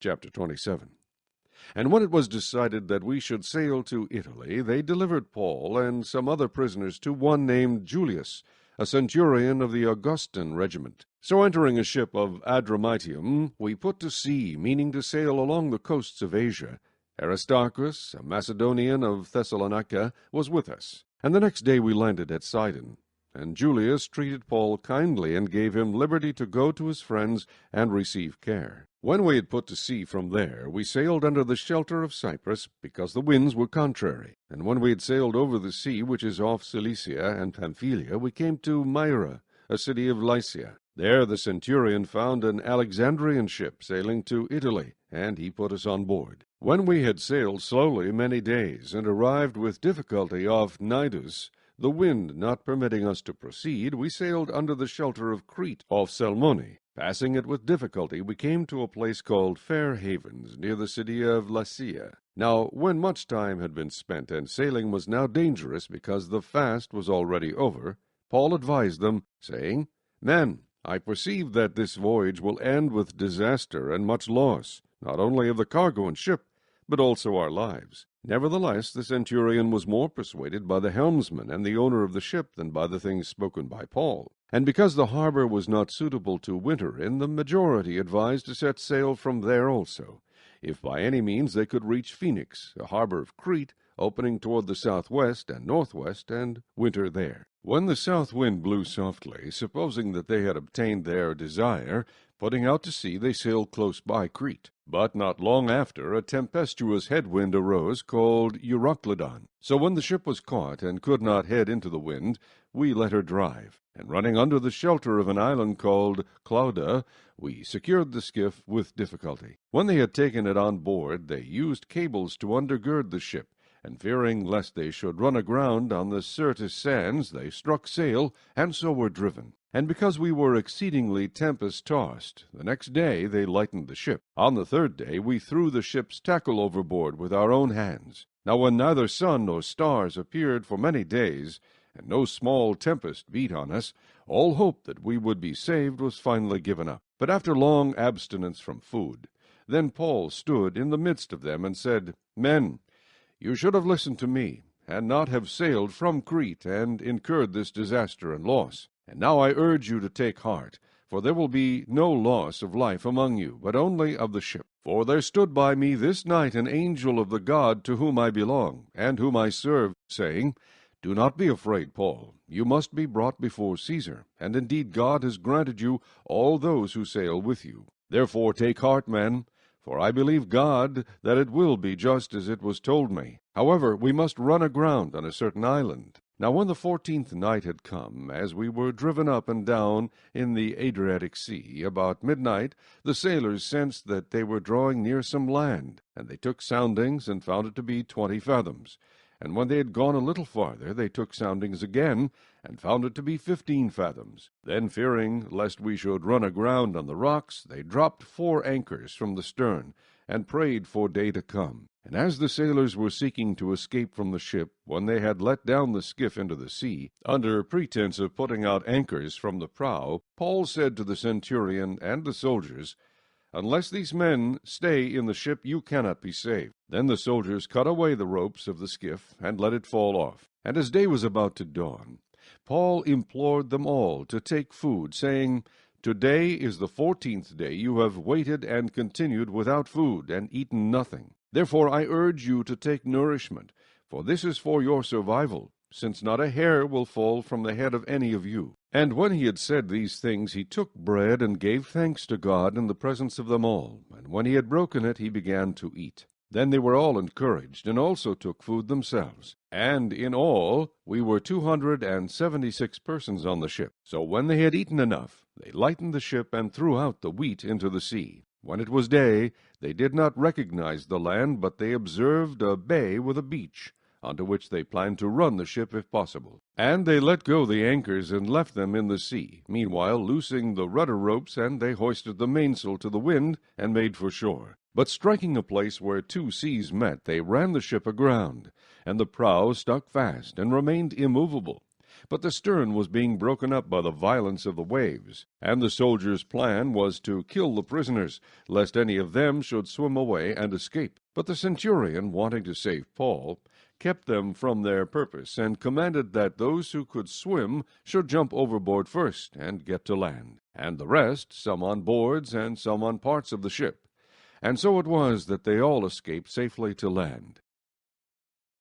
Chapter 27. And when it was decided that we should sail to Italy, they delivered Paul and some other prisoners to one named Julius, a centurion of the Augustan regiment. So entering a ship of Adramyttium, we put to sea, meaning to sail along the coasts of Asia. Aristarchus, a Macedonian of Thessalonica, was with us. And the next day we landed at Sidon. And Julius treated Paul kindly, and gave him liberty to go to his friends and receive care. When we had put to sea from there, we sailed under the shelter of Cyprus, because the winds were contrary. And when we had sailed over the sea which is off Cilicia and Pamphylia, we came to Myra, a city of Lycia. There the centurion found an Alexandrian ship sailing to Italy, and he put us on board. When we had sailed slowly many days, and arrived with difficulty off Cnidus, the wind not permitting us to proceed, we sailed under the shelter of Crete off Salmone. Passing it with difficulty, we came to a place called Fair Havens, near the city of Lasea. Now, when much time had been spent, and sailing was now dangerous, because the fast was already over, Paul advised them, saying, Men, I perceive that this voyage will end with disaster and much loss, not only of the cargo and ship, but also our lives. Nevertheless, the centurion was more persuaded by the helmsman and the owner of the ship than by the things spoken by Paul. And because the harbor was not suitable to winter in, the majority advised to set sail from there also, if by any means they could reach Phoenix, a harbor of Crete, opening toward the southwest and northwest, and winter there. When the south wind blew softly, supposing that they had obtained their desire, putting out to sea, they sailed close by Crete. But not long after, a tempestuous headwind arose, called Euroclydon. So when the ship was caught, and could not head into the wind, we let her drive. And running under the shelter of an island called Clauda, we secured the skiff with difficulty. When they had taken it on board, they used cables to undergird the ship, and fearing lest they should run aground on the Syrtis sands, they struck sail, and so were driven. And because we were exceedingly tempest-tossed, the next day they lightened the ship. On the third day we threw the ship's tackle overboard with our own hands. Now when neither sun nor stars appeared for many days, and no small tempest beat on us, all hope that we would be saved was finally given up. But after long abstinence from food, then Paul stood in the midst of them and said, Men, you should have listened to me, and not have sailed from Crete, and incurred this disaster and loss. And now I urge you to take heart, for there will be no loss of life among you, but only of the ship. For there stood by me this night an angel of the God to whom I belong, and whom I serve, saying, Do not be afraid, Paul. You must be brought before Caesar, and indeed God has granted you all those who sail with you. Therefore take heart, men, for I believe God that it will be just as it was told me. However, we must run aground on a certain island. Now when the 14th night had come, as we were driven up and down in the Adriatic Sea, about midnight, the sailors sensed that they were drawing near some land, and they took soundings, and found it to be 20 fathoms. And when they had gone a little farther, they took soundings again, and found it to be 15 fathoms. Then, fearing lest we should run aground on the rocks, they dropped 4 anchors from the stern, and prayed for day to come. And as the sailors were seeking to escape from the ship, when they had let down the skiff into the sea, under pretense of putting out anchors from the prow, Paul said to the centurion and the soldiers, Unless these men stay in the ship, you cannot be saved. Then the soldiers cut away the ropes of the skiff, and let it fall off. And as day was about to dawn, Paul implored them all to take food, saying, Today is the 14th day you have waited and continued without food, and eaten nothing. Therefore I urge you to take nourishment, for this is for your survival, since not a hair will fall from the head of any of you. And when he had said these things, he took bread and gave thanks to God in the presence of them all. And when he had broken it, he began to eat. Then they were all encouraged, and also took food themselves. And in all we were 276 persons on the ship. So when they had eaten enough, they lightened the ship, and threw out the wheat into the sea. When it was day, they did not recognize the land, but they observed a bay with a beach, onto which they planned to run the ship if possible. And they let go the anchors and left them in the sea, meanwhile loosing the rudder ropes, and they hoisted the mainsail to the wind, and made for shore. But striking a place where 2 seas met, they ran the ship aground, and the prow stuck fast, and remained immovable. But the stern was being broken up by the violence of the waves, and the soldiers' plan was to kill the prisoners, lest any of them should swim away and escape. But the centurion, wanting to save Paul, kept them from their purpose, and commanded that those who could swim should jump overboard first and get to land, and the rest, some on boards and some on parts of the ship. And so it was that they all escaped safely to land.